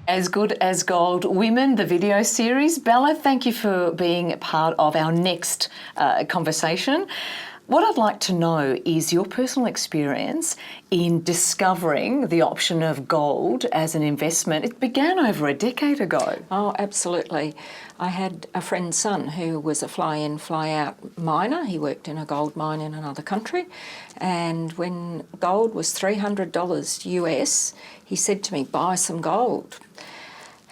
As Good as Gold Women, the video series. Bella, thank you for being part of our next conversation. What I'd like to know is your personal experience in discovering the option of gold as an investment. It began over a decade ago. Oh, absolutely. I had a friend's son who was a fly-in, fly-out miner. He worked in a gold mine in another country. And when gold was $300 US, he said to me, buy some gold.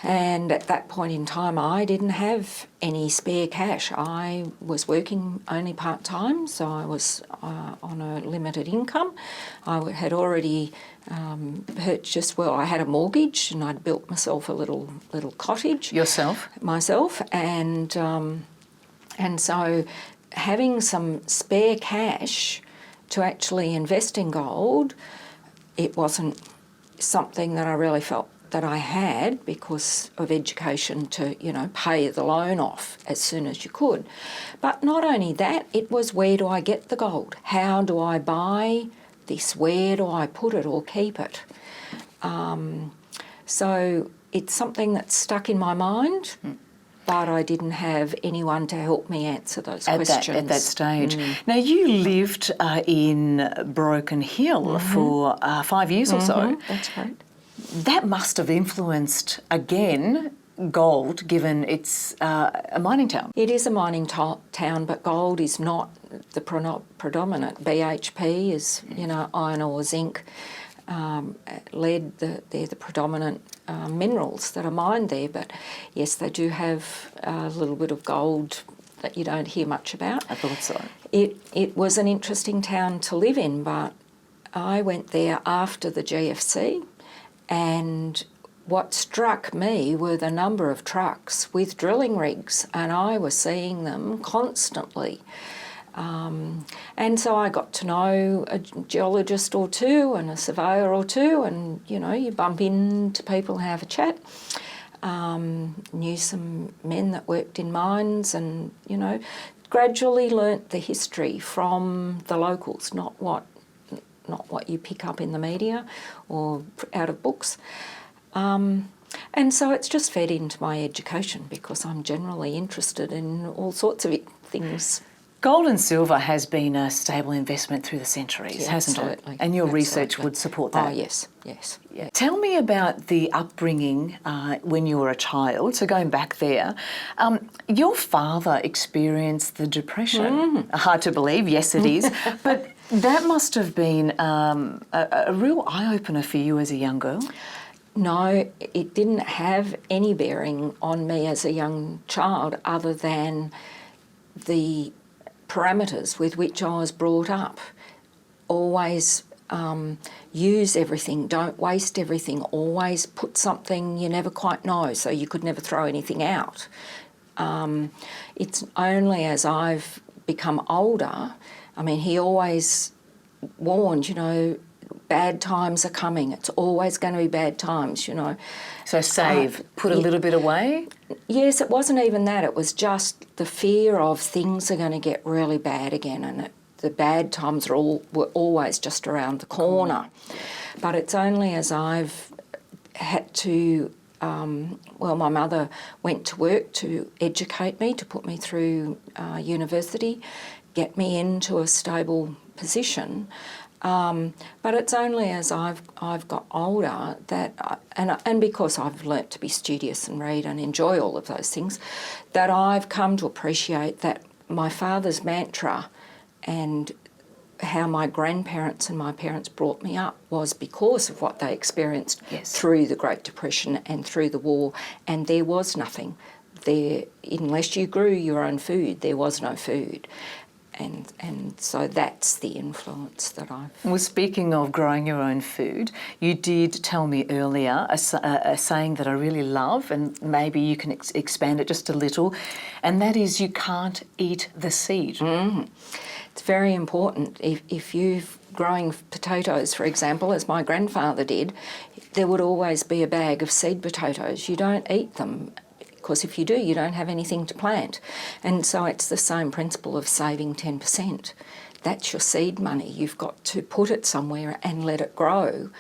And at that point in time, I didn't have any spare cash. I was working only part-time, so I was on a limited income. I had already purchased, well, I had a mortgage and I'd built myself a little cottage. Yourself? Myself. And so having some spare cash to actually invest in gold, it wasn't something that I really felt that I had because of education to, pay the loan off as soon as you could. But not only that, it was where do I get the gold? How do I buy this? Where do I put it or keep it? So it's something that's stuck in my mind, but I didn't have anyone to help me answer those questions. At that stage. Now, you lived in Broken Hill for 5 years or so. That's right. That must have influenced, again, gold, given it's a mining town. It is a mining town, but gold is not the predominant. BHP is, iron ore, zinc, lead, they're the predominant minerals that are mined there. But yes, they do have a little bit of gold that you don't hear much about. I thought so. It was an interesting town to live in, but I went there after the GFC. And what struck me were the number of trucks with drilling rigs, and I was seeing them constantly. And so I got to know a geologist or two and a surveyor or two, and, you bump into people, have a chat. Knew some men that worked in mines and, gradually learnt the history from the locals, not what you pick up in the media or out of books. And so it's just fed into my education because I'm generally interested in all sorts of things. Gold and silver has been a stable investment through the centuries, hasn't absolutely. it? And your research would support that. Oh, yes. Yeah. Tell me about the upbringing when you were a child. So going back there, your father experienced the Depression. Hard to believe, yes it is. But that must have been a real eye-opener for you as a young girl. No, it didn't have any bearing on me as a young child other than the parameters with which I was brought up. Always use everything, don't waste everything, always put something you never quite know, so you could never throw anything out. It's only as I've become older, he always warned, bad times are coming. It's always going to be bad times, So save, put a little bit away? Yes, it wasn't even that. It was just the fear of things are going to get really bad again, and the bad times were always just around the corner. But it's only as I've had to, my mother went to work to educate me, to put me through university, get me into a stable position. But it's only as I've got older that, and because I've learnt to be studious and read and enjoy all of those things, that I've come to appreciate that my father's mantra and how my grandparents and my parents brought me up was because of what they experienced through the Great Depression and through the war, and there was nothing there. Unless you grew your own food, there was no food. And so that's the influence that I've... Well, speaking of growing your own food, you did tell me earlier a saying that I really love, and maybe you can expand it just a little, and that is you can't eat the seed. It's very important. If you've growing potatoes, for example, as my grandfather did, there would always be a bag of seed potatoes. You don't eat them, because if you do, you don't have anything to plant. And so it's the same principle of saving 10%. That's your seed money. You've got to put it somewhere and let it grow.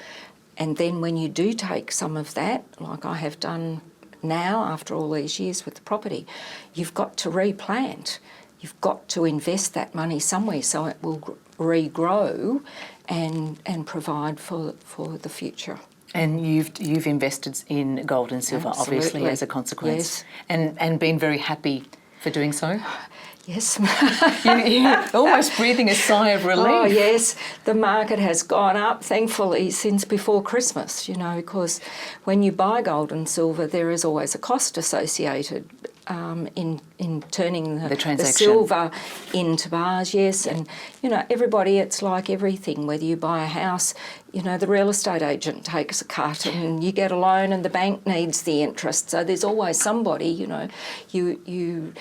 And then when you do take some of that, like I have done now after all these years with the property, you've got to replant. You've got to invest that money somewhere so it will regrow and provide for the future. And you've invested in gold and silver, obviously, Absolutely. as a consequence, Yes. and been very happy for doing so. Yes. You're almost breathing a sigh of relief. Oh, yes. The market has gone up, thankfully, since before Christmas, because when you buy gold and silver, there is always a cost associated in turning the transaction. silver into bars, yes. And, everybody, it's like everything. Whether you buy a house, the real estate agent takes a cut and you get a loan and the bank needs the interest. So there's always somebody, you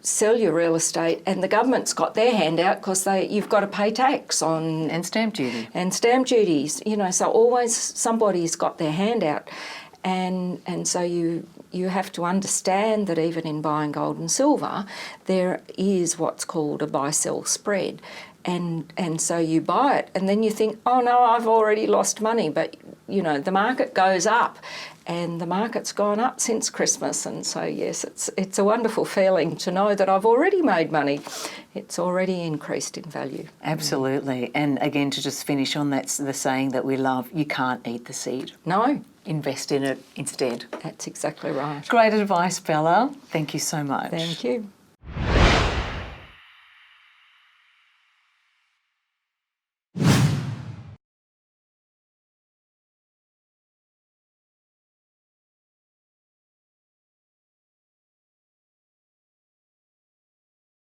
sell your real estate and the government's got their hand out because you've got to pay tax on... And stamp duty. And stamp duties, so always somebody's got their hand out. And so you have to understand that even in buying gold and silver, there is what's called a buy-sell spread. And so you buy it and then you think, oh no, I've already lost money. But, the market goes up and the market's gone up since Christmas. And so, yes, it's a wonderful feeling to know that I've already made money. It's already increased in value. Absolutely. And again, to just finish on that, the saying that we love, you can't eat the seed. No. Invest in it instead. That's exactly right. Great advice, Bella. Thank you so much. Thank you.